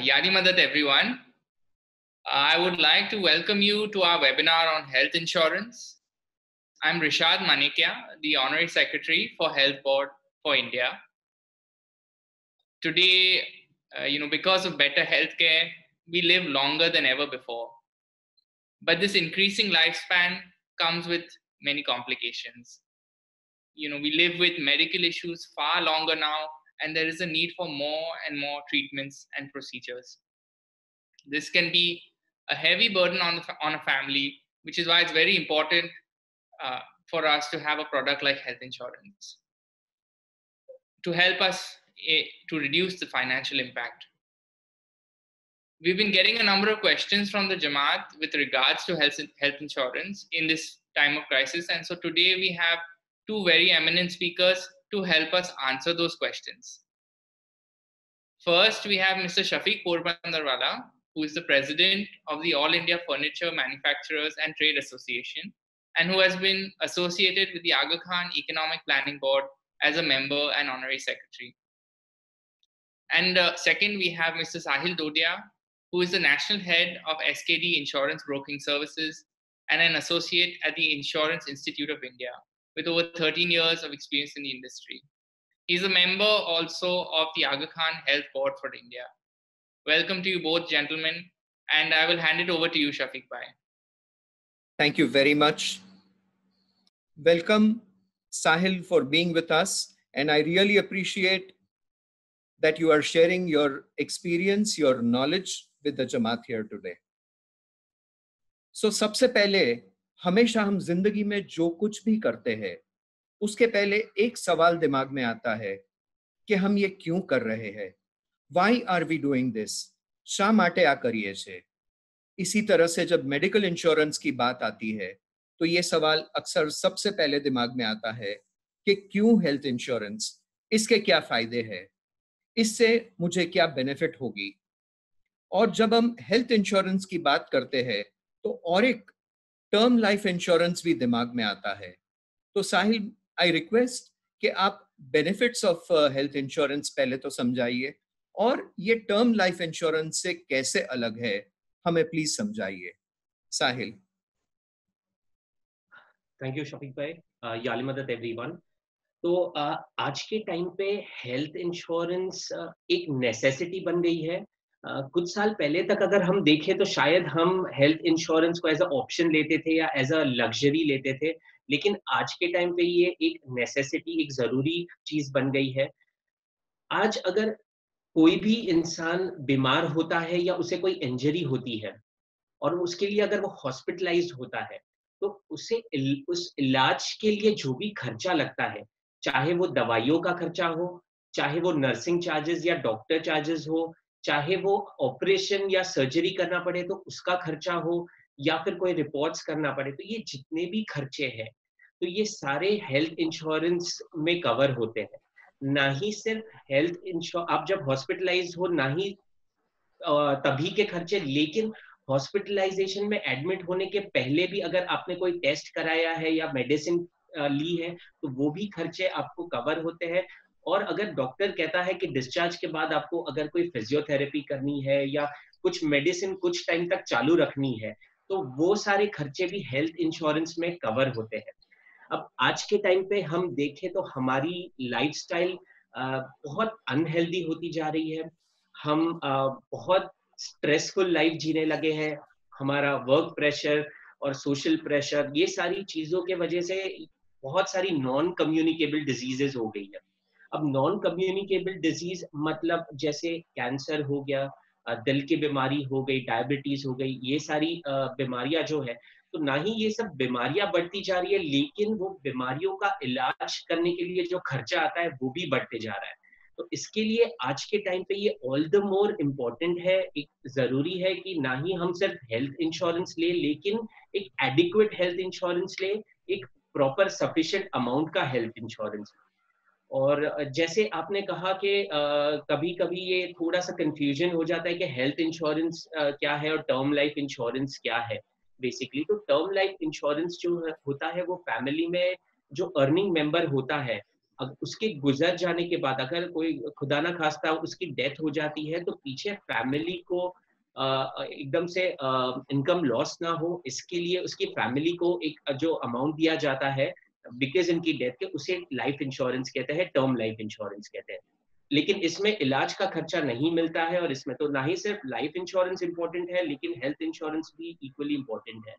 Yadi Madat, everyone. I would like to welcome you to our webinar on health insurance. I'm Rishad Manikya, the Honorary Secretary for Health Board for India. Today, because of better healthcare, we live longer than ever before. But this increasing lifespan comes with many complications. We live with medical issues far longer now, and there is a need for more and more treatments and procedures. This can be a heavy burden on a family, which is why it's very important for us to have a product like health insurance to help us to reduce the financial impact. We've been getting a number of questions from the Jamaat with regards to health insurance in this time of crisis. And so today we have two very eminent speakers to help us answer those questions. First, we have Mr. Shafiq Porbandarwala, who is the president of the All India Furniture Manufacturers and Trade Association, and who has been associated with the Aga Khan Economic Planning Board as a member and honorary secretary. And second, we have Mr. Sahil Dodia, who is the national head of SKD Insurance Broking Services and an associate at the Insurance Institute of India, with over 13 years of experience in the industry. He's a member also of the Aga Khan Health Board for India. Welcome to you both, gentlemen, and I will hand it over to you, Shafiq Bhai. Thank you very much. Welcome, Sahil, for being with us, and I really appreciate that you are sharing your experience, your knowledge with the Jamaat here today. So, सबसे पहले हमेशा हम जिंदगी में जो कुछ भी करते हैं, उसके पहले एक सवाल दिमाग में आता है कि हम ये क्यों कर रहे हैं? Why are we doing this? शा माटे आ करिए छे? इसी तरह से जब मेडिकल इंश्योरेंस की बात आती है, तो ये सवाल अक्सर सबसे पहले दिमाग में आता है कि क्यों हेल्थ इंश्योरेंस? इसके क्या फायदे हैं? इससे मुझे क्या बेनिफिट होगी? और जब हम हेल्थ इंश्योरेंस की बात करते हैं, तो और एक टर्म लाइफ इंश्योरेंस भी दिमाग में आता है. तो साहिल, आई रिक्वेस्ट कि आप बेनिफिट्स ऑफ हेल्थ इंश्योरेंस पहले तो समझाइए और ये टर्म लाइफ इंश्योरेंस से कैसे अलग है, हमें प्लीज समझाइए. साहिल. थैंक यू शफीक भाई. याली मदद एवरीवन. तो आज के टाइम पे हेल्थ इंश्योरेंस एक नेसेसिटी बन गई है. कुछ साल पहले तक अगर हम देखें तो शायद हम हेल्थ इंश्योरेंस को एज अ ऑप्शन लेते थे या एज अ लग्जरी लेते थे, लेकिन आज के टाइम पे ये एक नेसेसिटी, एक जरूरी चीज बन गई है. आज अगर कोई भी इंसान बीमार होता है या उसे कोई इंजरी होती है और उसके लिए अगर वो हॉस्पिटलाइज्ड होता है, तो उसे उस इलाज के लिए जो भी खर्चा लगता है, चाहे वो दवाइयों का खर्चा हो, चाहे वो नर्सिंग चार्जेस या डॉक्टर चार्जेस हो, चाहे वो ऑपरेशन या सर्जरी करना पड़े तो उसका खर्चा हो, या फिर कोई रिपोर्ट्स करना पड़े, तो ये जितने भी खर्चे हैं, तो ये सारे हेल्थ इंश्योरेंस में कवर होते हैं. ना ही सिर्फ हेल्थ इंश्योरेंस, आप जब हॉस्पिटलाइज हो ना ही तभी के खर्चे, लेकिन हॉस्पिटलाइजेशन में एडमिट होने के पहले भी अगर आपने कोई टेस्ट कराया है या मेडिसिन ली है, तो वो भी खर्चे आपको कवर होते हैं. और अगर डॉक्टर कहता है कि डिस्चार्ज के बाद आपको अगर कोई फिजियोथेरेपी करनी है या कुछ मेडिसिन कुछ टाइम तक चालू रखनी है, तो वो सारे खर्चे भी हेल्थ इंश्योरेंस में कवर होते हैं. अब आज के टाइम पे हम देखें तो हमारी लाइफस्टाइल बहुत अनहेल्दी होती जा रही है. हम बहुत स्ट्रेसफुल लाइफ जीने लगे हैं. हमारा वर्क प्रेशर और सोशल प्रेशर, ये सारी चीजों के वजह से बहुत सारी नॉन कम्युनिकेबल डिजीजेस हो गई है. अब नॉन कम्युनिकेबल डिजीज मतलब जैसे कैंसर हो गया, दिल की बीमारी हो गई, डायबिटीज हो गई, ये सारी बीमारियां जो है, तो ना ही ये सब बीमारियां बढ़ती जा रही है, लेकिन वो बीमारियों का इलाज करने के लिए जो खर्चा आता है वो भी बढ़ते जा रहा है. तो इसके लिए आज के टाइम पे ये ऑल द मोर इम्पोर्टेंट है, एक जरूरी है कि ना ही हम सिर्फ हेल्थ इंश्योरेंस ले, लेकिन एक एडिक्वेट हेल्थ इंश्योरेंस ले, एक प्रॉपर सफिशिएंट अमाउंट का हेल्थ इंश्योरेंस. और जैसे आपने कहा कि कभी कभी ये थोड़ा सा कंफ्यूजन हो जाता है कि हेल्थ इंश्योरेंस क्या है और टर्म लाइफ इंश्योरेंस क्या है. बेसिकली तो टर्म लाइफ इंश्योरेंस जो होता है वो फैमिली में जो अर्निंग मेंबर होता है, उसके गुजर जाने के बाद अगर कोई खुदा ना खास्ता उसकी डेथ हो जाती है, तो पीछे फैमिली को एकदम से इनकम लॉस ना हो, इसके लिए उसकी फैमिली को एक जो अमाउंट दिया जाता है बिकॉज इनकी डेथ के, उसे लाइफ इंश्योरेंस कहते हैं, टर्म लाइफ इंश्योरेंस कहते हैं। लेकिन इसमें इलाज का खर्चा नहीं मिलता है, और इसमें तो ना ही सिर्फ लाइफ इंश्योरेंस इंपॉर्टेंट है, लेकिन हेल्थ इंश्योरेंस भी इक्वली इंपॉर्टेंट है।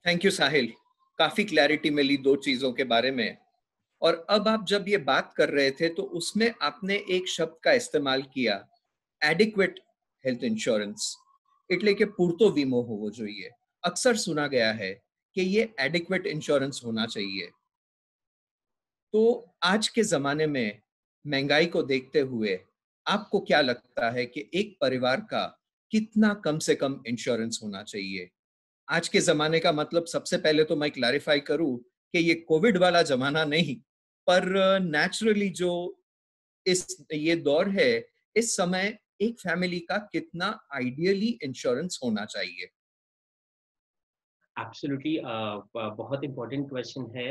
थैंक यू साहिल, काफी क्लैरिटी मिली दो चीजों के बारे में। और अब आप जब ये बात कर रहे थे तो उसमें आपने एक शब्द का इस्तेमाल किया, एडिक्वेट हेल्थ इंश्योरेंस, એટલે કે પૂરતો વીમો હોવો જોઈએ। अक्सर सुना गया है कि ये एडिक्वेट इंश्योरेंस होना चाहिए। तो आज के जमाने में महंगाई को देखते हुए आपको क्या लगता है कि एक परिवार का कितना कम से कम इंश्योरेंस होना चाहिए? आज के जमाने का मतलब सबसे पहले तो मैं क्लैरिफाई करूं कि ये कोविड वाला जमाना नहीं, पर नेचुरली जो ये दौर है, इस समय एक फैमिली का कितना आइडियली इंश्योरेंस होना चाहिए? एब्सोल्युटली, बहुत इंपॉर्टेंट क्वेश्चन है।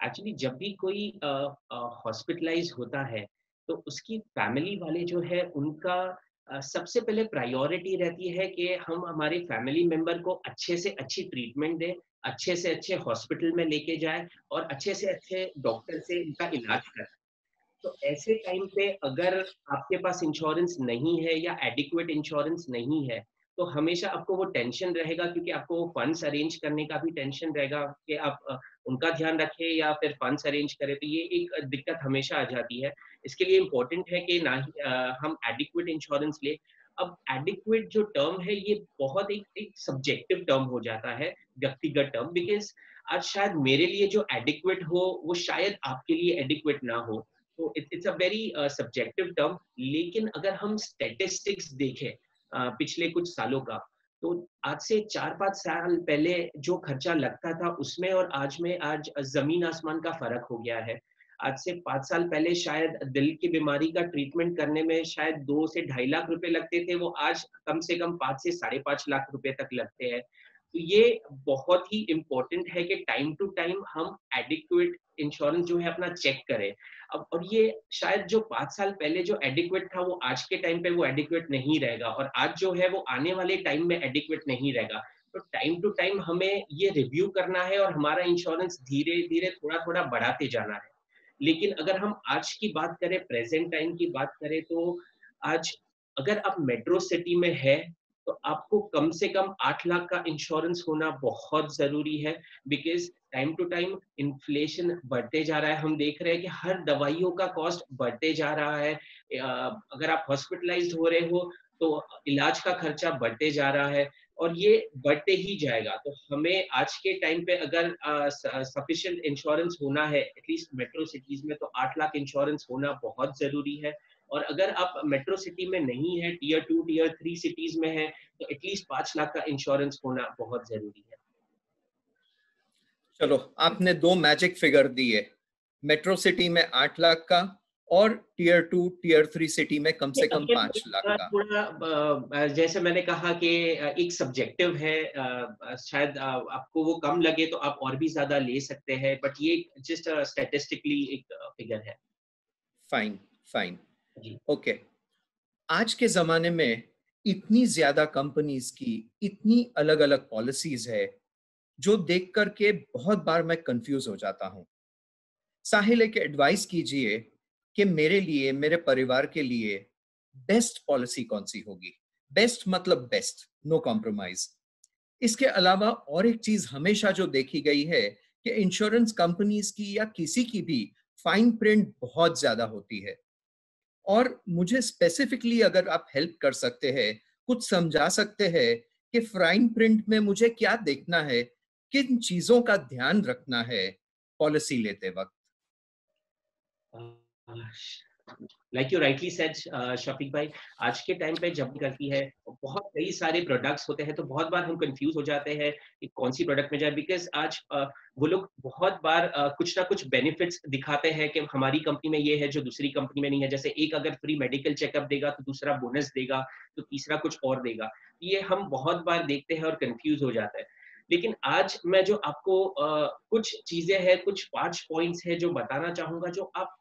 एक्चुअली जब भी कोई हॉस्पिटलाइज होता है, तो उसकी फैमिली वाले जो है उनका सबसे पहले प्रायोरिटी रहती है कि हम हमारे फैमिली मेंबर को अच्छे से अच्छी ट्रीटमेंट दें, अच्छे से अच्छे हॉस्पिटल में लेके जाए, और अच्छे से अच्छे डॉक्टर से इनका इलाज करें। तो ऐसे टाइम पे अगर आपके पास इंश्योरेंस नहीं है या एडिक्वेट इंश्योरेंस नहीं है, तो हमेशा आपको वो टेंशन रहेगा, क्योंकि आपको वो फंड्स अरेंज करने का भी टेंशन रहेगा कि आप उनका ध्यान रखें या फिर फंड्स अरेंज करें, तो ये एक दिक्कत हमेशा आ जाती है। इसके लिए इम्पोर्टेंट है कि ना ही हम एडिक्वेट इंश्योरेंस ले। अब एडिक्वेट जो टर्म है, ये बहुत एक सब्जेक्टिव टर्म हो जाता है, व्यक्तिगत टर्म, बिकॉज आज शायद मेरे लिए जो एडिक्वेट हो वो शायद आपके लिए एडिक्वेट ना हो। तो it's a very subjective term. लेकिन अगर हम स्टैटिस्टिक्स देखें पिछले कुछ सालों का, तो आज से 4-5 साल पहले जो खर्चा लगता था उसमें और आज में आज जमीन आसमान का फर्क हो गया है। आज से 5 साल पहले शायद दिल की बीमारी का ट्रीटमेंट करने में शायद 2 से 2.5 लाख रुपए लगते थे, वो आज कम से कम 5 से 5.5 लाख रुपए तक लगते हैं। तो ये बहुत ही इम्पोर्टेंट है कि टाइम टू टाइम हम एडिक्वेट इंश्योरेंस जो है अपना चेक करें। अब और ये शायद जो 5 साल पहले जो एडिक्वेट था, वो आज के टाइम पे वो एडिक्वेट नहीं रहेगा, और आज जो है वो आने वाले टाइम में एडिक्वेट नहीं रहेगा। तो टाइम टू टाइम हमें ये रिव्यू करना है और हमारा इंश्योरेंस धीरे धीरे थोड़ा थोड़ा बढ़ाते जाना है। लेकिन अगर हम आज की बात करें, प्रेजेंट टाइम की बात करें, तो आज अगर आप मेट्रो सिटी में है, तो आपको कम से कम 8 लाख का इंश्योरेंस होना बहुत जरूरी है। Because time to time inflation बढ़ते जा रहा है, हम देख रहे हैं कि हर दवाइयों का कॉस्ट बढ़ते जा रहा है। अगर आप हॉस्पिटलाइज्ड हो रहे हो, तो इलाज का खर्चा बढ़ते जा रहा है, और ये बढ़ते ही जाएगा। तो हमें आज के टाइम पे अगर सफिशिएंट इंश्योरेंस होना है, एटलीस्ट मेट्रो सिटीज में, तो 8 लाख इंश्योरेंस होना बहुत जरूरी है। और अगर आप मेट्रो सिटी में नहीं है, टीयर 2 टीयर 3 सिटीज में है, तो एटलीस्ट 5 लाख का इंश्योरेंस होना बहुत जरूरी है। चलो, आपने दो मैजिक फिगर दिए, मेट्रो सिटी में 8 लाख का और टीयर 2 टीयर 3 सिटी में कम से कम 5 लाख का। थोड़ा जैसे मैंने कहा कि एक सब्जेक्टिव है, शायद आपको वो कम लगे तो आप और भी ज्यादा ले सकते हैं, बट ये जस्ट स्टैटिस्टिकली एक फिगर है। फाइन, फाइन, जी। ओके। आज के जमाने में इतनी ज्यादा कंपनीज की इतनी अलग अलग पॉलिसीज है, जो देख करके बहुत बार मैं कंफ्यूज हो जाता हूं। साहिल, एक एडवाइस कीजिए कि मेरे लिए, मेरे परिवार के लिए बेस्ट पॉलिसी कौन सी होगी? बेस्ट मतलब बेस्ट, नो कॉम्प्रोमाइज। इसके अलावा और एक चीज हमेशा जो देखी गई है कि इंश्योरेंस कंपनीज की या किसी की भी फाइन प्रिंट बहुत ज्यादा होती है। और मुझे स्पेसिफिकली अगर आप हेल्प कर सकते हैं, कुछ समझा सकते हैं कि फाइन प्रिंट में मुझे क्या देखना है, किन चीजों का ध्यान रखना है पॉलिसी लेते वक्त? Like you rightly said Shafiq भाई, आज के टाइम पे जब भी करती है, बहुत कई सारे प्रोडक्ट्स होते हैं, तो बहुत बार हम कंफ्यूज हो जाते हैं कि कौन सी प्रोडक्ट में जाए। बिकॉज आज वो लोग बहुत बार कुछ ना कुछ बेनिफिट्स दिखाते हैं कि हमारी कंपनी में ये है जो दूसरी कंपनी में नहीं है। जैसे एक अगर फ्री मेडिकल चेकअप देगा तो दूसरा बोनस देगा, तो तीसरा कुछ और देगा। ये हम बहुत बार देखते हैं और कंफ्यूज हो जाता है। लेकिन आज मैं जो आपको कुछ चीजें हैं, कुछ 5 पॉइंट्स हैं जो बताना चाहूंगा, जो आप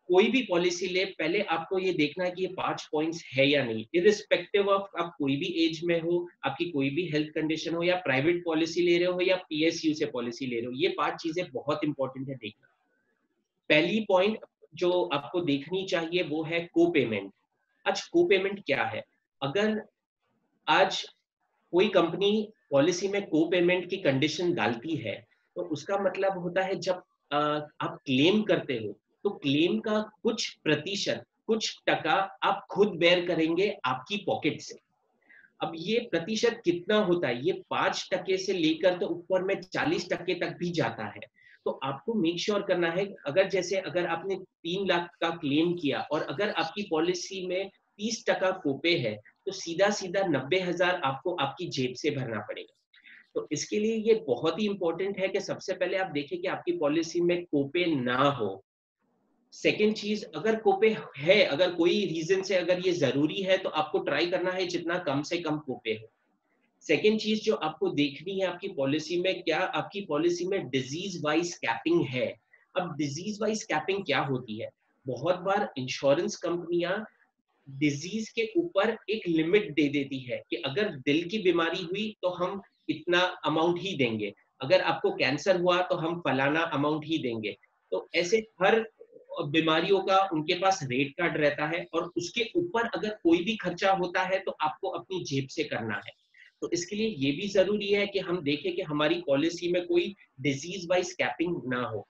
कोई भी पॉलिसी ले, पहले आपको ये देखना है कि ये 5 पॉइंट्स है या नहीं, इरिस्पेक्टिव ऑफ आप कोई भी एज में हो, आपकी कोई भी हेल्थ कंडीशन हो, या प्राइवेट पॉलिसी ले रहे हो या पीएसयू से पॉलिसी ले रहे हो, ये 5 चीजें बहुत इंपॉर्टेंट है देखना। पहली पॉइंट जो आपको देखनी चाहिए वो है को पेमेंट। आज को पेमेंट क्या है? अगर आज कोई कंपनी पॉलिसी में को पेमेंट की कंडीशन डालती है, तो उसका मतलब होता है जब आप क्लेम करते हो, तो क्लेम का कुछ प्रतिशत, कुछ टका आप खुद बेयर करेंगे आपकी पॉकेट से। अब ये प्रतिशत कितना होता है? ये 5% से लेकर तो ऊपर में 40% तक भी जाता है। तो आपको मेक श्योर करना है, अगर आपने 3 लाख का क्लेम किया और अगर आपकी पॉलिसी में 30% कोपे है, तो सीधा सीधा 90,000 आपको आपकी जेब से भरना पड़ेगा। तो इसके लिए ये बहुत ही इंपॉर्टेंट है कि सबसे पहले आप देखें कि आपकी पॉलिसी में कोपे ना हो। सेकेंड चीज, अगर कोपे है, अगर कोई रीजन से अगर ये जरूरी है, तो आपको ट्राई करना है जितना कम से कम कोपे हो। सेकेंड चीज जो आपको देखनी है आपकी पॉलिसी में, क्या आपकी पॉलिसी में डिजीज वाइज कैपिंग है। अब डिजीज वाइज कैपिंग क्या होती है? बहुत बार इंश्योरेंस कंपनियां डिजीज के ऊपर एक लिमिट दे देती है कि अगर दिल की बीमारी हुई तो हम इतना अमाउंट ही देंगे, अगर आपको कैंसर हुआ तो हम फलाना अमाउंट ही देंगे। तो ऐसे हर बीमारियों का उनके पास रेट कार्ड रहता है, और उसके ऊपर अगर कोई भी खर्चा होता है तो आपको अपनी जेब से करना है। तो इसके लिए ये भी जरूरी है कि हम देखें कि हमारी पॉलिसी में कोई डिजीज वाइज कैपिंग ना हो।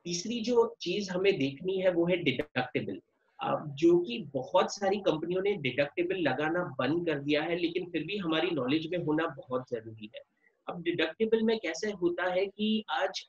तीसरी जो चीज हमें देखनी है वो है डिडक्टेबल, जो कि बहुत सारी कंपनियों ने डिडक्टेबल लगाना बंद कर दिया है, लेकिन फिर भी हमारी नॉलेज में होना बहुत जरूरी है। अब डिडक्टेबल में कैसे होता है कि आज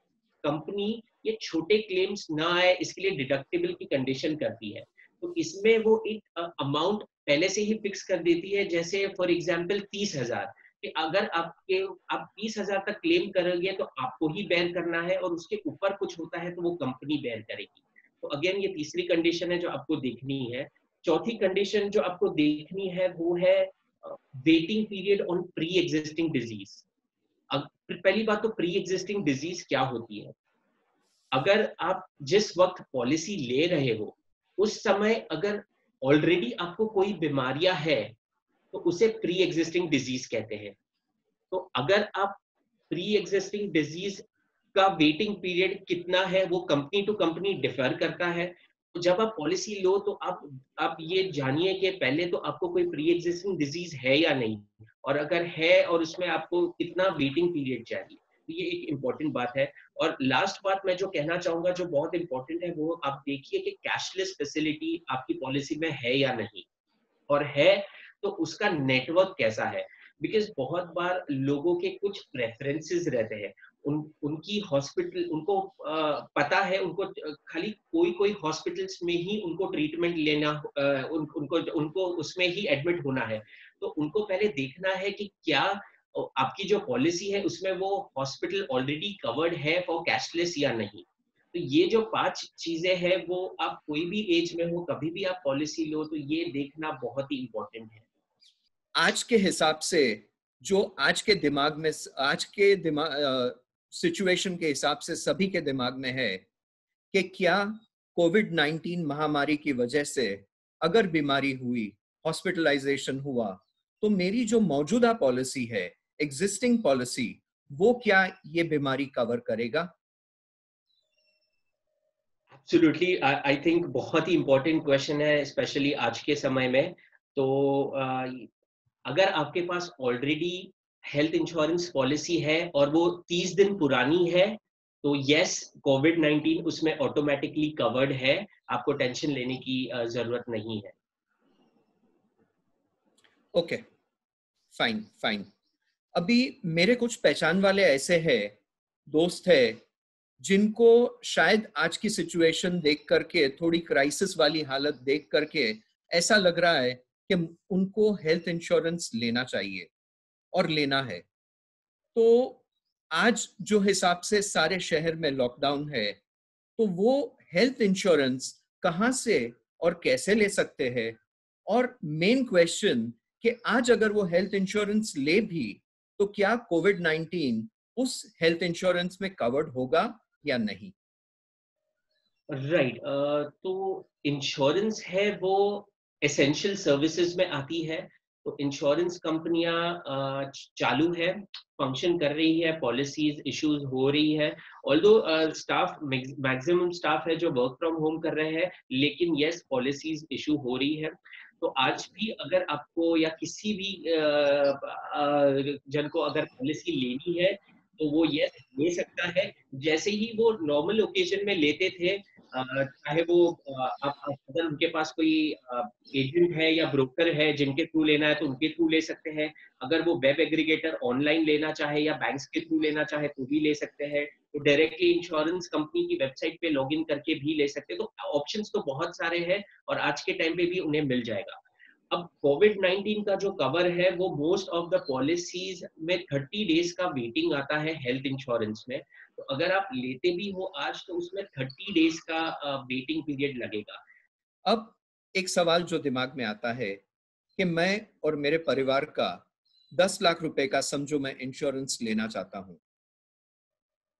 कंपनी ये छोटे क्लेम्स ना आए इसके लिए डिडक्टेबल की कंडीशन करती है। तो इसमें वो एक अमाउंट पहले से ही फिक्स कर देती है, जैसे फॉर एग्जांपल 30,000, कि अगर आप 30,000 तक क्लेम करोगे तो आपको ही बेयर करना है, और उसके ऊपर कुछ होता है तो वो कंपनी बेयर करेगी। तो अगेन ये तीसरी कंडीशन है जो आपको देखनी है। चौथी कंडीशन जो आपको देखनी है वो है waiting period on pre existing disease. पहली बात तो प्री एग्जिस्टिंग डिजीज क्या होती है? अगर आप जिस वक्त पॉलिसी ले रहे हो उस समय अगर ऑलरेडी आपको कोई बीमारियां है, तो उसे प्री एग्जिस्टिंग डिजीज कहते हैं। तो अगर आप प्री एग्जिस्टिंग डिजीज का वेटिंग पीरियड कितना है वो कंपनी टू कंपनी डिफर करता है। तो जब आप पॉलिसी लो तो आप ये जानिए कि पहले तो आपको कोई प्री एग्जिस्टिंग डिजीज है या नहीं, और अगर है और उसमें आपको कितना वेटिंग पीरियड चाहिए। तो ये एक इम्पॉर्टेंट बात है। और लास्ट बात मैं जो कहना चाहूंगा जो बहुत इंपॉर्टेंट है, वो आप देखिए कि कैशलेस फैसिलिटी आपकी पॉलिसी में है या नहीं, और है तो उसका नेटवर्क कैसा है। बिकॉज बहुत बार लोगों के कुछ प्रेफरेंसेस रहते हैं, उनकी हॉस्पिटल उनको पता है, उनको खाली कोई कोई हॉस्पिटल्स में ही उनको ट्रीटमेंट लेना, उनको उसमें ही एडमिट होना है। तो उनको पहले देखना है कि क्या आपकी जो पॉलिसी है उसमें वो हॉस्पिटल ऑलरेडी कवर्ड है फॉर कैशलेस या नहीं। तो ये जो 5 चीजें हैं वो आप कोई भी एज में हो, कभी भी आप पॉलिसी लो, तो ये देखना बहुत ही इंपॉर्टेंट है। आज के हिसाब से जो आज के दिमाग सिचुएशन के हिसाब से सभी के दिमाग में है कि क्या कोविड-19 महामारी की वजह से अगर बीमारी हुई, हॉस्पिटलाइजेशन हुआ, तो मेरी जो मौजूदा पॉलिसी है, एग्जिस्टिंग पॉलिसी, वो क्या ये बीमारी कवर करेगा? एब्सोल्युटली, आई थिंक बहुत ही इंपॉर्टेंट क्वेश्चन है, स्पेशली आज के समय में। तो अगर आपके पास ऑलरेडी हेल्थ इंश्योरेंस पॉलिसी है और वो 30 दिन पुरानी है, तो यस, कोविड-19 उसमें ऑटोमेटिकली कवर्ड है, आपको टेंशन लेने की जरूरत नहीं है। Okay, fine fine. अभी मेरे कुछ पहचान वाले ऐसे हैं, दोस्त है, जिनको शायद आज की सिचुएशन देख करके, थोड़ी क्राइसिस वाली हालत देख करके ऐसा लग रहा है कि उनको हेल्थ इंश्योरेंस लेना चाहिए और लेना है। तो आज जो हिसाब से सारे शहर में लॉकडाउन है, तो वो हेल्थ इंश्योरेंस कहाँ से और कैसे ले सकते हैं? और मेन क्वेश्चन कि आज अगर वो हेल्थ इंश्योरेंस ले भी, तो क्या कोविड-19 उस हेल्थ इंश्योरेंस में कवर्ड होगा या नहीं? राइट, तो इंश्योरेंस है वो एसेंशियल सर्विसेज में आती है। तो इंश्योरेंस कंपनियां चालू है, फंक्शन कर रही है, पॉलिसीज इश्यूज हो रही है। ऑल्दो स्टाफ मैक्सिमम स्टाफ है जो वर्क फ्रॉम होम कर रहे हैं, लेकिन यस पॉलिसीज इशू हो रही है। तो आज भी अगर आपको या किसी भी जन को अगर पॉलिसी लेनी है तो वो यस ले सकता है, जैसे ही वो नॉर्मल ओकेजन में लेते थे। चाहे वो आप अगर उनके पास कोई एजेंट है या ब्रोकर है जिनके थ्रू लेना है तो उनके थ्रू ले सकते हैं। अगर वो वेब एग्रीगेटर ऑनलाइन लेना चाहे या बैंक्स के थ्रू लेना चाहे तो भी ले सकते हैं। तो डायरेक्टली इंश्योरेंस कंपनी की वेबसाइट पे लॉगिन करके भी ले सकते हैं। तो ऑप्शंस तो बहुत सारे हैं और आज के टाइम पे भी उन्हें मिल जाएगा। अब कोविड-19 का जो कवर है वो मोस्ट ऑफ द पॉलिसीज में 30 डेज का वेटिंग आता है हेल्थ इंश्योरेंस में। तो अगर आप लेते भी हो आज तो उसमें 30 डेज का वेटिंग पीरियड लगेगा। अब एक सवाल जो दिमाग में आता है कि मैं और मेरे परिवार का 10 लाख रुपए का समझो मैं इंश्योरेंस लेना चाहता हूं,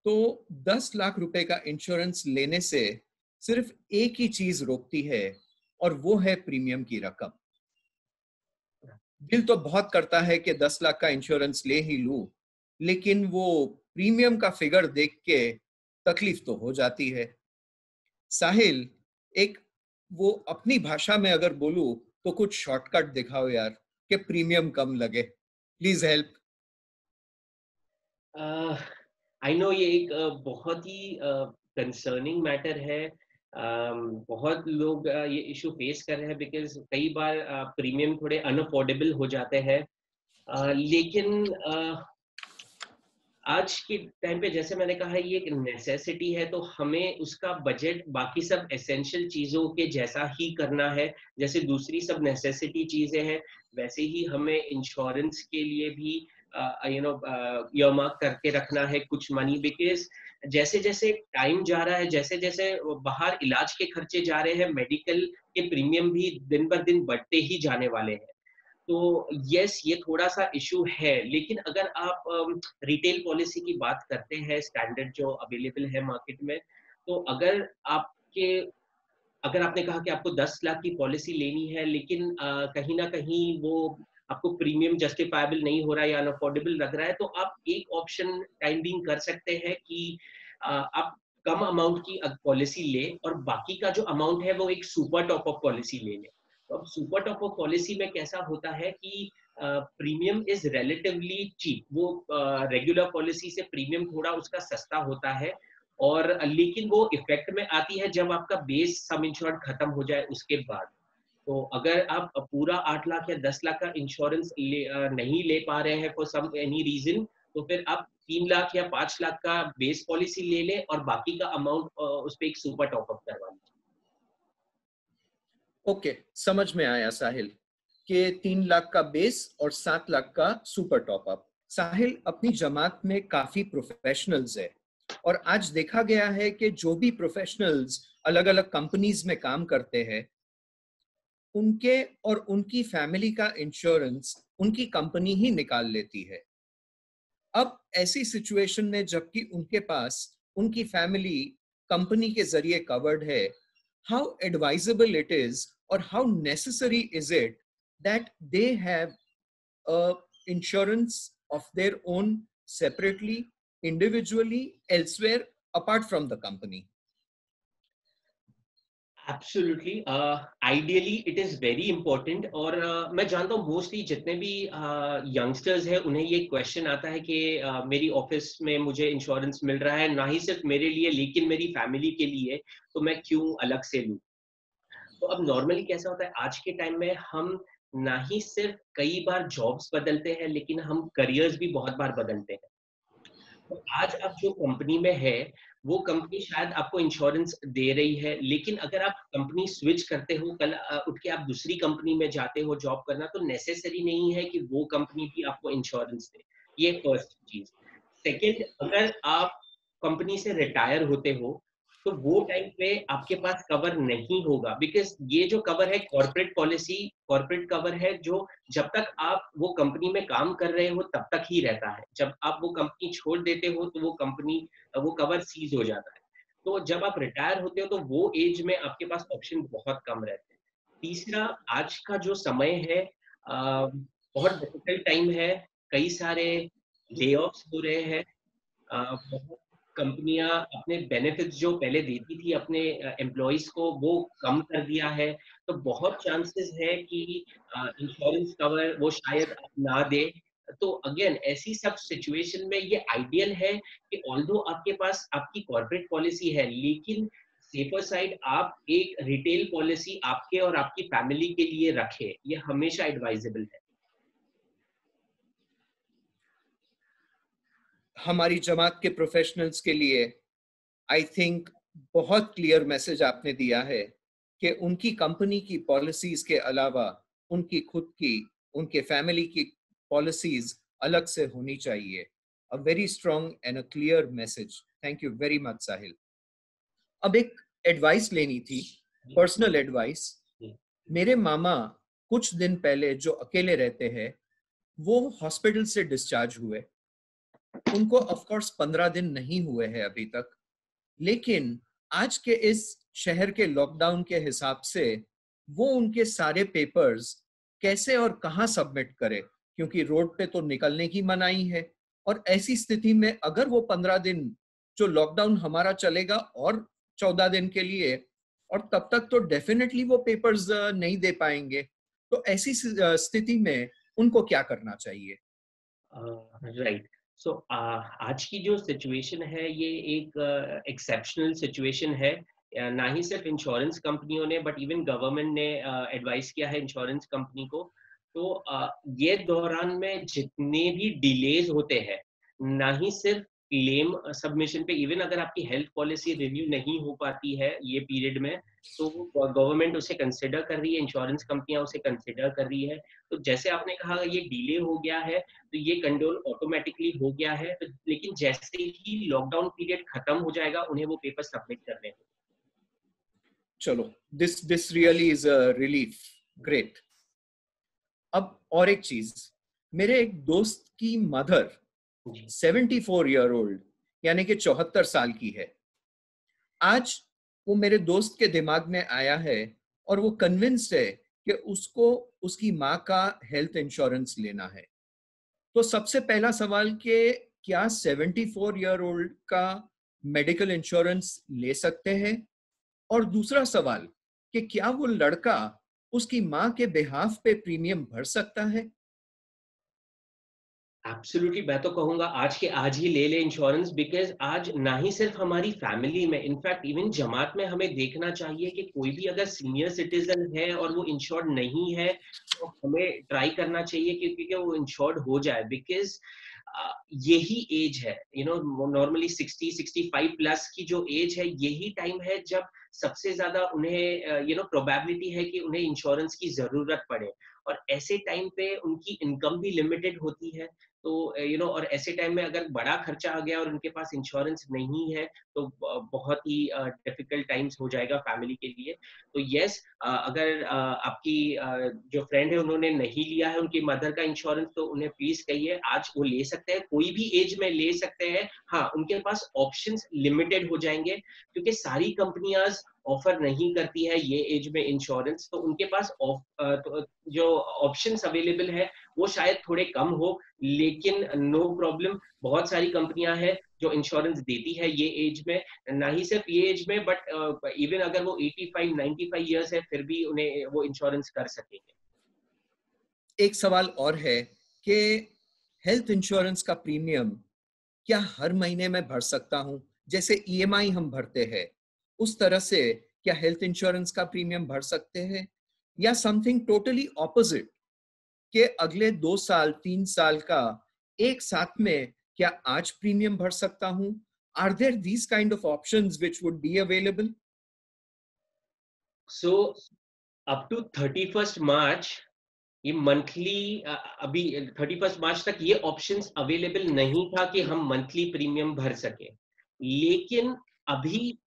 तो 10 लाख रुपए का इंश्योरेंस लेने से सिर्फ एक ही चीज रोकती है और वो है प्रीमियम की रकम। दिल तो बहुत करता है कि 10 लाख का इंश्योरेंस ले ही लूं, लेकिन वो प्रीमियम का फिगर देख के तकलीफ तो हो जाती है। साहिल, एक वो अपनी भाषा में अगर बोलूं तो कुछ शॉर्टकट दिखाओ यार कि प्रीमियम कम लगे, प्लीज हेल्प। आई नो ये एक बहुत ही कंसर्निंग मैटर है। बहुत लोग ये इशू फेस कर रहे हैं बिकॉज कई बार प्रीमियम थोड़े अनअफोर्डेबल हो जाते हैं। लेकिन आज के टाइम पे जैसे मैंने कहा ये एक नेसेसिटी है, तो हमें उसका बजट बाकी सब एसेंशियल चीजों के जैसा ही करना है। जैसे दूसरी सब नेसेसिटी चीजें हैं वैसे ही हमें इंश्योरेंस के लिए भी ईयरमार्क करके रखना है कुछ मनी। बिकॉज जैसे जैसे टाइम जा रहा है, जैसे जैसे बाहर इलाज के खर्चे जा रहे हैं, मेडिकल के प्रीमियम भी दिन बर दिन बढ़ते ही जाने वाले हैं। तो यस ये थोड़ा सा इशू है। लेकिन अगर आप रिटेल पॉलिसी की बात करते हैं स्टैंडर्ड जो अवेलेबल है मार्केट में, तो आपके अगर आपने कहा कि आपको 10 लाख की पॉलिसी लेनी है लेकिन कहीं ना कहीं वो आपको प्रीमियम जस्टिफाइबल नहीं हो रहा है या अनअफोर्डेबल लग रहा है, तो आप एक ऑप्शन टाइम बीइंग कर सकते हैं कि आप कम अमाउंट की पॉलिसी ले और बाकी का जो अमाउंट है वो एक सुपर टॉप अप पॉलिसी ले ले। तो अब सुपर टॉप अप पॉलिसी में कैसा होता है कि प्रीमियम इज रिलेटिवली चीप। वो रेगुलर पॉलिसी से प्रीमियम थोड़ा उसका सस्ता होता है, और लेकिन वो इफेक्ट में आती है जब आपका बेस सम इंश्योर्ड खत्म हो जाए उसके बाद। तो अगर आप पूरा 8 लाख या 10 लाख का इंश्योरेंस नहीं ले पा रहे हैं फॉर सम एनी रीजन, तो फिर आप 3 लाख या 5 लाख का बेस पॉलिसी ले लें और बाकी का अमाउंट उस पर एक सुपर टॉप अप करवा लीजिए। ओके, समझ में आया साहिल कि 3 लाख का बेस और 7 लाख का सुपर टॉप अप। साहिल, अपनी जमात में काफी प्रोफेशनल्स है और आज देखा गया है कि जो भी प्रोफेशनल्स अलग अलग कंपनीज में काम करते हैं, उनके और उनकी फैमिली का इंश्योरेंस उनकी कंपनी ही निकाल लेती है। अब ऐसी सिचुएशन में जबकि उनके पास उनकी फैमिली कंपनी के जरिए कवर्ड है, how advisable it is or how necessary is it that they have a insurance of their own separately, individually, elsewhere apart from the company? Absolutely, ideally it is very important. और मैं जानता हूँ mostly जितने भी youngsters हैं उन्हें ये question आता है कि मेरी ऑफिस में मुझे इंश्योरेंस मिल रहा है, ना ही सिर्फ मेरे लिए लेकिन मेरी फैमिली के लिए, तो मैं क्यों अलग से लूँ। तो अब नॉर्मली कैसा होता है आज के टाइम में, हम ना ही सिर्फ कई बार जॉब्स बदलते हैं लेकिन हम करियर्स भी बहुत बार बदलते हैं। तो आज आप जो कंपनी में है वो कंपनी शायद आपको इंश्योरेंस दे रही है, लेकिन अगर आप कंपनी स्विच करते हो, कल उठ के आप दूसरी कंपनी में जाते हो जॉब करना, तो नेसेसरी नहीं है कि वो कंपनी भी आपको इंश्योरेंस दे। ये फर्स्ट चीज। सेकंड, अगर आप कंपनी से रिटायर होते हो तो वो टाइम पे आपके पास कवर नहीं होगा, बिकॉज ये जो कवर है कॉर्पोरेट पॉलिसी, कॉर्पोरेट कवर है जो जब तक आप वो कंपनी में काम कर रहे हो तब तक ही रहता है। जब आप वो कंपनी छोड़ देते हो तो वो कंपनी, वो कवर सीज हो जाता है। तो जब आप रिटायर होते हो तो वो एज में आपके पास ऑप्शन बहुत कम रहते हैं। तीसरा, आज का जो समय है बहुत डिफिकल्ट टाइम है, कई सारे ले हो रहे हैं, बहुत कंपनियां अपने बेनिफिट्स जो पहले देती थी अपने एम्प्लॉइज को वो कम कर दिया है। तो बहुत चांसेस है कि इंश्योरेंस कवर वो शायद ना दे। तो अगेन ऐसी सब सिचुएशन में ये आइडियल है कि ऑल्दो आपके पास आपकी कॉर्पोरेट पॉलिसी है, लेकिन सेफर साइड आप एक रिटेल पॉलिसी आपके और आपकी फैमिली के लिए रखें, ये हमेशा एडवाइजेबल है। हमारी जमात के प्रोफेशनल्स के लिए आई थिंक बहुत क्लियर मैसेज आपने दिया है कि उनकी कंपनी की पॉलिसीज के अलावा उनकी खुद की, उनके फैमिली की पॉलिसीज अलग से होनी चाहिए। A very strong and a clear message. Thank you very much Sahil. अब एक एडवाइस लेनी थी, पर्सनल एडवाइस। मेरे मामा कुछ दिन पहले, जो अकेले रहते हैं, वो हॉस्पिटल से डिस्चार्ज हुए। उनको ऑफ कोर्स 15 दिन नहीं हुए हैं अभी तक, लेकिन आज के इस शहर के लॉकडाउन के हिसाब से वो उनके सारे पेपर्स कैसे और कहां सबमिट करे, क्योंकि रोड पे तो निकलने की मनाही है। और ऐसी स्थिति में अगर वो 15 दिन जो लॉकडाउन हमारा चलेगा और 14 दिन के लिए, और तब तक तो डेफिनेटली वो पेपर्स नहीं दे पाएंगे। तो ऐसी स्थिति में उनको क्या करना चाहिए? राइट। सो आज की जो सिचुएशन है ये एक एक्सेप्शनल सिचुएशन है। ना ही सिर्फ इंश्योरेंस कंपनियों ने बट इवन गवर्नमेंट ने एडवाइस किया है इंश्योरेंस कंपनी को। तो ये दौरान में जितने भी डिलेज होते हैं, ना ही सिर्फ क्लेम सबमिशन पे, इवन अगर आपकी हेल्थ पॉलिसी रिव्यू नहीं हो पाती है ये पीरियड में, तो गवर्नमेंट उसे कंसिडर कर रही है, इंश्योरेंस कंपनियां उसे कंसिडर कर रही है। तो जैसे आपने कहा ये डिले हो गया है तो ये कंट्रोल ऑटोमेटिकली हो गया है, तो लेकिन जैसे ही लॉकडाउन पीरियड खत्म हो जाएगा उन्हें वो पेपर सबमिट करने हैं। चलो, this really is a relief. Great. अब और एक चीज, मेरे एक दोस्त की मदर 74 ईयर ओल्ड, यानी कि 74 साल की है। आज वो मेरे दोस्त के दिमाग में आया है और वो कन्विंस्ड है कि उसको उसकी माँ का हेल्थ इंश्योरेंस लेना है। तो सबसे पहला सवाल कि क्या 74 ईयर ओल्ड का मेडिकल इंश्योरेंस ले सकते हैं? और दूसरा सवाल कि क्या वो लड़का उसकी माँ के बिहाफ पे प्रीमियम भर सकता है? एब्सोल्युटली, मैं तो कहूंगा आज के आज ही ले ले इंश्योरेंस, बिकॉज आज ना ही सिर्फ हमारी फैमिली में, इनफैक्ट इवन जमात में हमें देखना चाहिए कि कोई भी अगर सीनियर सिटीजन है और वो इंश्योर्ड नहीं है तो हमें ट्राई करना चाहिए क्योंकि वो इंश्योर्ड हो जाए। बिकॉज यही एज है, नॉर्मली 60-65 प्लस की जो एज है, यही टाइम है जब सबसे ज्यादा उन्हें प्रोबेबिलिटी है कि उन्हें इंश्योरेंस की जरूरत पड़े। और ऐसे टाइम पे उनकी इनकम भी लिमिटेड होती है। तो और ऐसे टाइम में अगर बड़ा खर्चा आ गया और उनके पास इंश्योरेंस नहीं है तो बहुत ही डिफिकल्ट टाइम्स हो जाएगा फैमिली के लिए। तो यस, अगर आपकी जो फ्रेंड है उन्होंने नहीं लिया है उनकी मदर का इंश्योरेंस, तो उन्हें प्लीज कहिए आज वो ले सकते हैं, कोई भी एज में ले सकते हैं। हाँ, उनके पास ऑप्शंस लिमिटेड हो जाएंगे क्योंकि सारी कंपनियां ऑफर नहीं करती है ये एज में इंश्योरेंस। तो उनके पास जो ऑप्शंस अवेलेबल है वो शायद थोड़े कम हो, लेकिन नो प्रॉब्लम, बहुत सारी कंपनियां हैं जो इंश्योरेंस देती है ये एज में। ना ही सिर्फ ये एज में बट इवन अगर वो 85-95 इयर्स है फिर भी उन्हें वो इंश्योरेंस कर सकेंगे। एक सवाल और है कि हेल्थ इंश्योरेंस का प्रीमियम क्या हर महीने में भर सकता हूं? जैसे ईएमआई हम भरते हैं उस तरह से क्या हेल्थ इंश्योरेंस का प्रीमियम भर सकते हैं, या समथिंग टोटली ऑपोजिट कि अगले 2 साल 3 साल का एक साथ में क्या आज प्रीमियम भर सकता हूं? Are there these kind of options which would be available? So up to 31 March ये मंथली, अभी 31 मार्च तक ये ऑप्शंस अवेलेबल नहीं था कि हम मंथली प्रीमियम भर सके। लेकिन अभी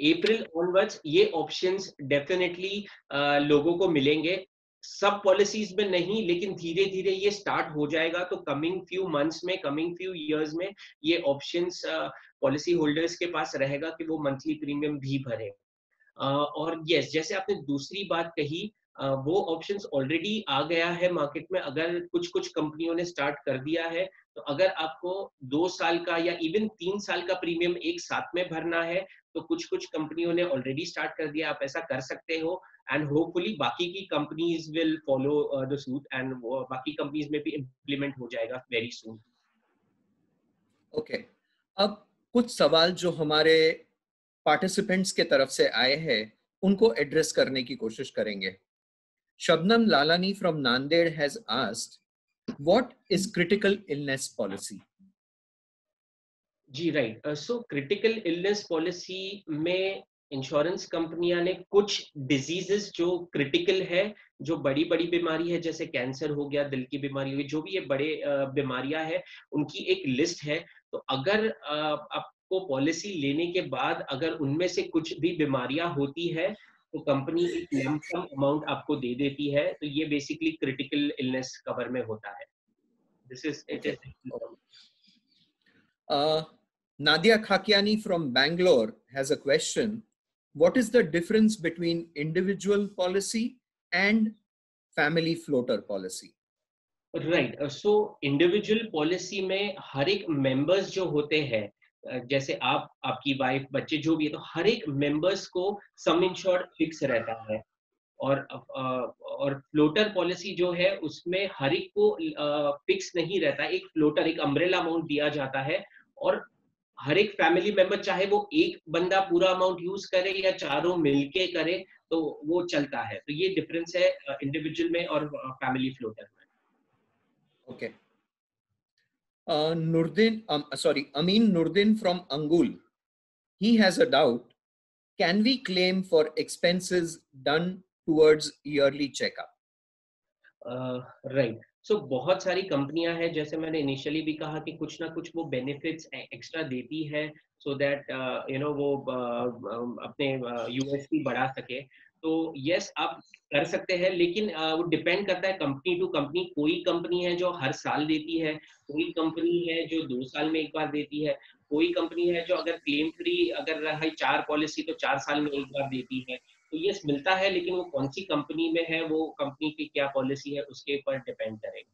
अप्रैल ऑनवर्ड्स ये ऑप्शंस डेफिनेटली लोगों को मिलेंगे, सब पॉलिसीज में नहीं, लेकिन धीरे धीरे ये स्टार्ट हो जाएगा। तो कमिंग फ्यू मंथ्स में, कमिंग फ्यू इयर्स में ये ऑप्शंस पॉलिसी होल्डर्स के पास रहेगा कि वो मंथली प्रीमियम भी भरे। और यस, जैसे आपने दूसरी बात कही, वो ऑप्शंस ऑलरेडी आ गया है मार्केट में। अगर कुछ कुछ कंपनियों ने स्टार्ट कर दिया है, तो अगर आपको 2 साल का या इवन 3 साल का प्रीमियम एक साथ में भरना है, तो कुछ कुछ कंपनियों ने ऑलरेडी स्टार्ट कर दिया, आप ऐसा कर सकते हो। एंड होपफुली बाकी की companies will follow the suit, and बाकी कंपनीज में भी इम्प्लीमेंट हो जाएगा वेरी सून। ओके, अब कुछ सवाल जो हमारे पार्टिसिपेंट्स के तरफ से आए हैं उनको एड्रेस करने की कोशिश करेंगे। Shabnam Lalani from Nanded has asked, what is critical illness policy? जी right, so critical illness policy में इंश्योरेंस कंपनियां ने कुछ डिजीजेस जो क्रिटिकल है, जो बड़ी बड़ी बीमारी है, जैसे कैंसर हो गया, दिल की बीमारी हुई, जो भी ये बड़े बीमारियां हैं, उनकी एक लिस्ट है। तो अगर आपको पॉलिसी लेने के बाद अगर उनमें से कुछ भी बीमारियां होती है, तो कंपनी एक लंप सम अमाउंट आपको दे देती है। तो ये बेसिकली क्रिटिकल इलनेस कवर में होता है। This is it Okay. Is Nadia Khakiani from Bangalore has a question. What is the difference between individual policy and family floater policy? Right, so individual policy में हर एक members जो होते हैं, जैसे आप, आपकी वाइफ, बच्चे, जो भी है, तो हर एक मेंबर्स को सम इंश्योर्ड फिक्स रहता है। और फ्लोटर पॉलिसी जो है उसमें हर एक को फिक्स नहीं रहता, एक फ्लोटर, एक अम्ब्रेला अमाउंट दिया जाता है। और हर एक फैमिली मेंबर, चाहे वो एक बंदा पूरा अमाउंट यूज करे या चारों मिलके करे, तो वो चलता है। तो ये डिफरेंस है इंडिविजुअल में और फैमिली फ्लोटर में। Okay. Amin Nurdin from Angul. He has a doubt. Can we claim for expenses done towards yearly checkup? Right, so बहुत सारी कंपनियां हैं, जैसे मैंने इनिशियली भी कहा कि कुछ ना कुछ वो बेनिफिट्स एक्स्ट्रा देती है, सो दैट वो अपने यूएसपी बढ़ा सके। तो यस, आप कर सकते हैं, लेकिन वो डिपेंड करता है कंपनी टू कंपनी। कोई कंपनी है जो हर साल देती है, कोई कंपनी है जो 2 साल में एक बार देती है, कोई कंपनी है जो अगर क्लेम फ्री अगर है 4 पॉलिसी तो 4 साल में एक बार देती है। तो यस, मिलता है, लेकिन वो कौन सी कंपनी में है, वो कंपनी की क्या पॉलिसी है, उसके ऊपर डिपेंड करेगा।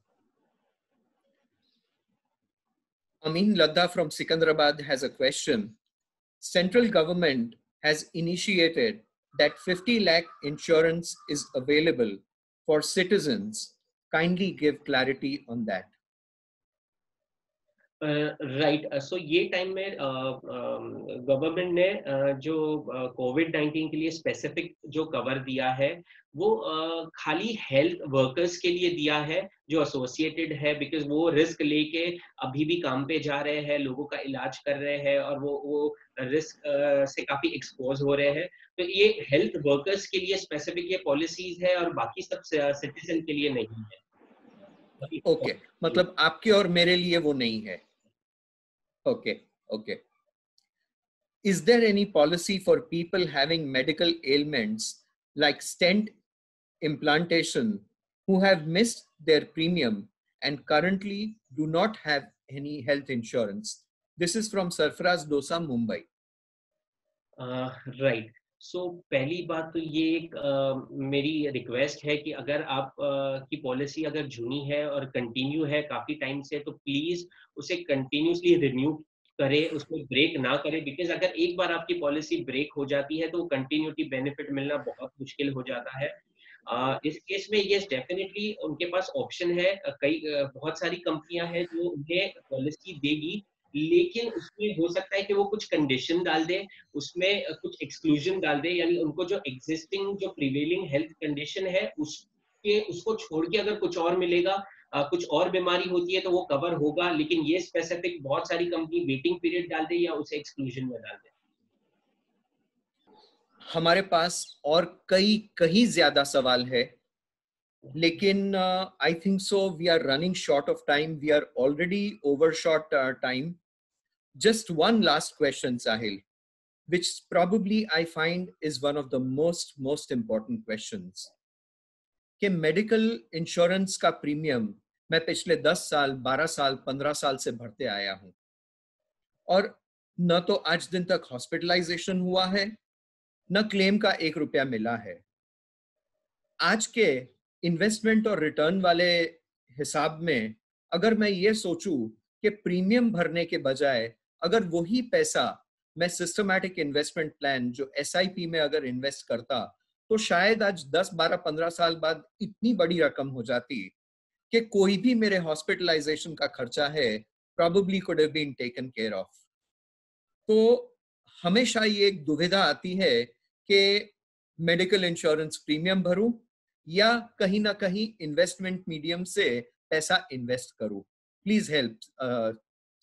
Amin Ladda from Sikandrabad has a question. Central government has initiated that 50 lakh insurance is available for citizens. Kindly give clarity on that. Right, so ये टाइम में गवर्नमेंट ने जो कोविड-19 के लिए स्पेसिफिक जो कवर दिया है, वो खाली हेल्थ वर्कर्स के लिए दिया है जो एसोसिएटेड है, बिकॉज वो रिस्क लेके अभी भी काम पे जा रहे हैं, लोगों का इलाज कर रहे हैं, और वो रिस्क से काफी एक्सपोज हो रहे हैं। तो ये हेल्थ वर्कर्स के लिए स्पेसिफिक ये पॉलिसीज है, और बाकी सब सिटीजन के लिए नहीं है। Okay, मतलब आपके और मेरे लिए वो नहीं है. Okay, okay. Is there any policy for people having medical ailments like stent implantation who have missed their premium and currently do not have any health insurance? This is from Sarfaraz Dosa, Mumbai. Right, so पहली बात तो ये एक मेरी request है कि अगर आप की पॉलिसी अगर जूनी है और कंटिन्यू है काफी टाइम से, तो प्लीज उसे कंटिन्यूसली रिन्यू करें, उसमें ब्रेक ना करें। बिकॉज अगर एक बार आपकी पॉलिसी ब्रेक हो जाती है, तो कंटिन्यूटी बेनिफिट मिलना बहुत मुश्किल हो जाता है। इस केस में यस, डेफिनेटली उनके पास ऑप्शन है। बहुत सारी कंपनियां हैं जो उन्हें पॉलिसी देगी, लेकिन उसमें हो सकता है कि वो कुछ कंडीशन डाल दे, उसमें कुछ एक्सक्लूजन डाल दे, यानी उनको जो एग्जिस्टिंग जो प्रिवेलिंग हेल्थ कंडीशन है उसको छोड़ के अगर कुछ और मिलेगा, कुछ और बीमारी होती है, तो वो कवर होगा। लेकिन ये स्पेसिफिक बहुत सारी कंपनी वेटिंग पीरियड डाल दे या उसे एक्सक्लूजन में डाल दे। हमारे पास और कई ज्यादा सवाल है, लेकिन I think so we are running short of time. We are already overshot time. Just one last question, Sahil. which probably I find is one of the most important questions. कि मेडिकल इंश्योरेंस का premium मैं पिछले 10 साल, 12 साल, 15 साल से भरते आया हूं, और न तो आज दिन तक हॉस्पिटलाइजेशन हुआ है, न क्लेम का 1 रुपया मिला है। आज के इन्वेस्टमेंट और रिटर्न वाले हिसाब में अगर मैं ये सोचूं कि प्रीमियम भरने के बजाय अगर वही पैसा मैं सिस्टमैटिक इन्वेस्टमेंट प्लान जो SIP में अगर इन्वेस्ट करता, तो शायद आज 10, 12, 15 साल बाद इतनी बड़ी रकम हो जाती कि कोई भी मेरे हॉस्पिटलाइजेशन का खर्चा है probably could have been taken care of. तो हमेशा ये एक दुविधा आती है कि मेडिकल इंश्योरेंस प्रीमियम भरूं या कहीं ना कहीं इन्वेस्टमेंट मीडियम से पैसा इन्वेस्ट करूं. Please help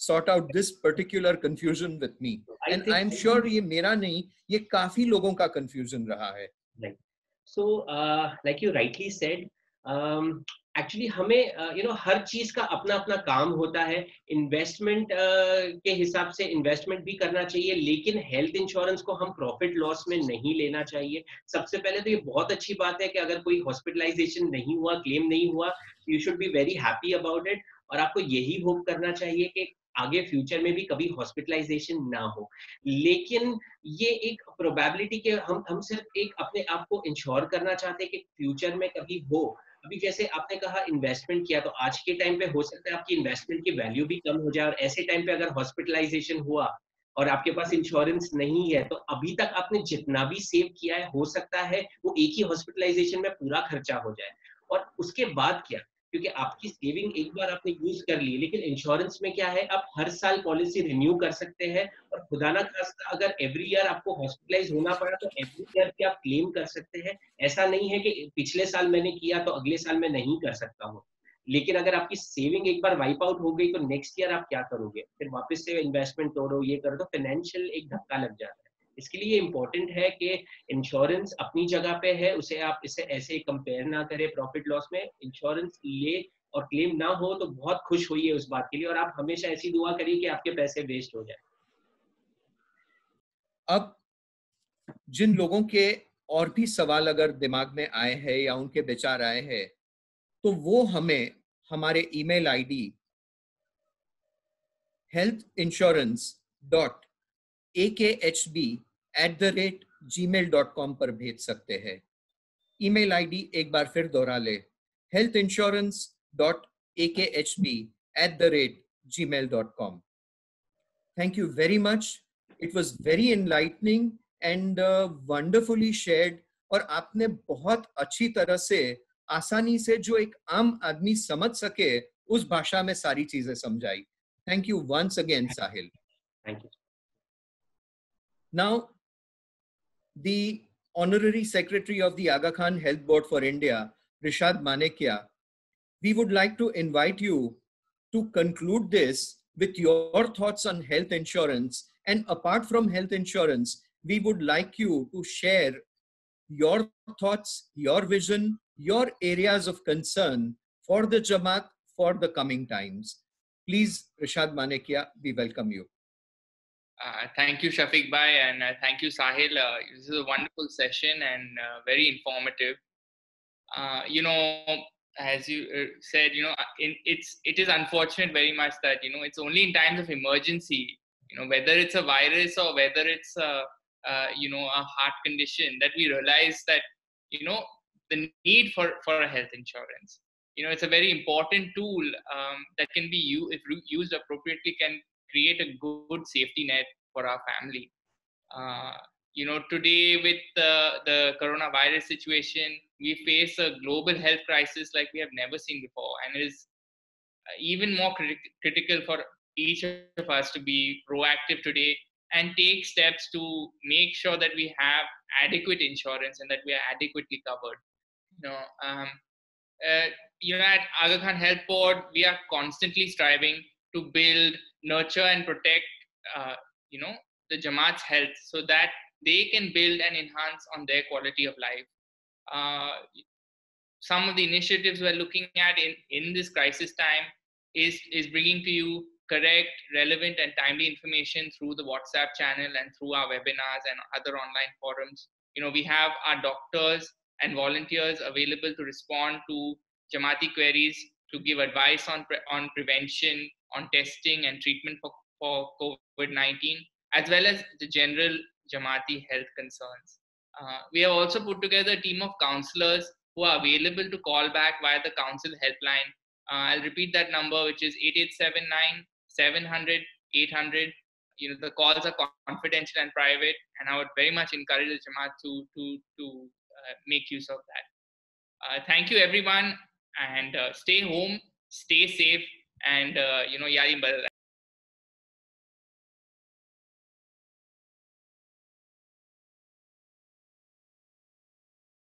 sort out this particular confusion with me. And I'm sure ये मेरा नहीं, ये काफी लोगों का confusion रहा है. Right. So, like you rightly said, actually हमें हर चीज का अपना अपना काम होता है. इन्वेस्टमेंट के हिसाब से इन्वेस्टमेंट भी करना चाहिए, लेकिन हेल्थ इंश्योरेंस को हम प्रॉफिट लॉस में नहीं लेना चाहिए. सबसे पहले तो ये बहुत अच्छी बात है कि अगर कोई हॉस्पिटलाइजेशन नहीं हुआ, क्लेम नहीं हुआ, you should be very happy about it. और आपको यही होप करना चाहिए कि आगे फ्यूचर में भी कभी हॉस्पिटलाइजेशन ना हो. लेकिन ये एक प्रोबेबिलिटी के हम सिर्फ एक अपने आप को इंश्योर करना चाहते हैं कि फ्यूचर में कभी हो. अभी जैसे आपने कहा इन्वेस्टमेंट किया, तो आज के टाइम पे हो सकता है आपकी इन्वेस्टमेंट की वैल्यू भी कम हो जाए, और ऐसे टाइम पे अगर हॉस्पिटलाइजेशन हुआ और आपके पास इंश्योरेंस नहीं है, तो अभी तक आपने जितना भी सेव किया है हो सकता है वो एक ही हॉस्पिटलाइजेशन में पूरा खर्चा हो जाए. और उसके बाद क्या, क्योंकि आपकी सेविंग एक बार आपने यूज कर ली, लेकिन इंश्योरेंस में क्या है, आप हर साल पॉलिसी रिन्यू कर सकते हैं. और खुदा ना खास्ता अगर एवरी ईयर आपको हॉस्पिटलाइज होना पड़ा, तो एवरी ईयर भी आप क्लेम कर सकते हैं. ऐसा नहीं है कि पिछले साल मैंने किया तो अगले साल मैं नहीं कर सकता हूँ. लेकिन अगर आपकी सेविंग एक बार वाइप आउट हो गई, तो नेक्स्ट ईयर आप क्या करोगे, फिर वापस से इन्वेस्टमेंट तोड़ो, ये करो, तो फाइनेंशियल एक धक्का लग जाता है. इसके लिए इम्पोर्टेंट है कि इंश्योरेंस अपनी जगह पे है, उसे आप इसे ऐसे कंपेयर ना करें प्रॉफिट लॉस में. इंश्योरेंस ले और क्लेम ना हो तो बहुत खुश होइए उस बात के लिए, और आप हमेशा ऐसी दुआ करिए कि आपके पैसे वेस्ट हो जाए. अब जिन लोगों के और भी सवाल अगर दिमाग में आए हैं या उनके विचार आए हैं, तो वो हमें हमारे ईमेल आईडी healthinsurance.akhb@gmail.com पर भेज सकते हैं. ईमेल आईडी एक बार फिर दोहरा ले, healthinsurance.akhb@gmail.com. Thank you very much. It was very enlightening and wonderfully shared. और आपने बहुत अच्छी तरह से, आसानी से, जो एक आम आदमी समझ सके उस भाषा में सारी चीजें समझाई. Thank you once again, Sahil. Thank you. Now, the Honorary Secretary of the Aga Khan Health Board for India, Rishad Manekia, we would like to invite you to conclude this with your thoughts on health insurance. And apart from health insurance, we would like you to share your thoughts, your vision, your areas of concern for the Jamaat for the coming times. Please, Rishad Manekia, we welcome you. Thank you, Shafiq Bhai, and thank you, Sahil. This is a wonderful session and very informative. As you said, it is unfortunate very much that, it's only in times of emergency, whether it's a virus or whether it's a heart condition, that we realize that, the need for a health insurance. It's a very important tool that can be used, if used appropriately, can create a good safety net for our family. Today with the coronavirus situation, we face a global health crisis like we have never seen before, and it is even more critical for each of us to be proactive today and take steps to make sure that we have adequate insurance and that we are adequately covered. At Aga Khan Health Board, we are constantly striving to build, nurture, and protect, the Jamaat's health so that they can build and enhance on their quality of life. Some of the initiatives we're looking at in this crisis time is bringing to you correct, relevant, and timely information through the WhatsApp channel and through our webinars and other online forums. We have our doctors and volunteers available to respond to Jamaati queries, to give advice on prevention, on testing and treatment for COVID-19, as well as the general Jamaati health concerns. We have also put together a team of counselors who are available to call back via the council helpline. I'll repeat that number, which is 8879 700 800. The calls are confidential and private, and I would very much encourage the Jamaat to make use of that. Thank you, everyone, and stay home, stay safe, and Yali Badal.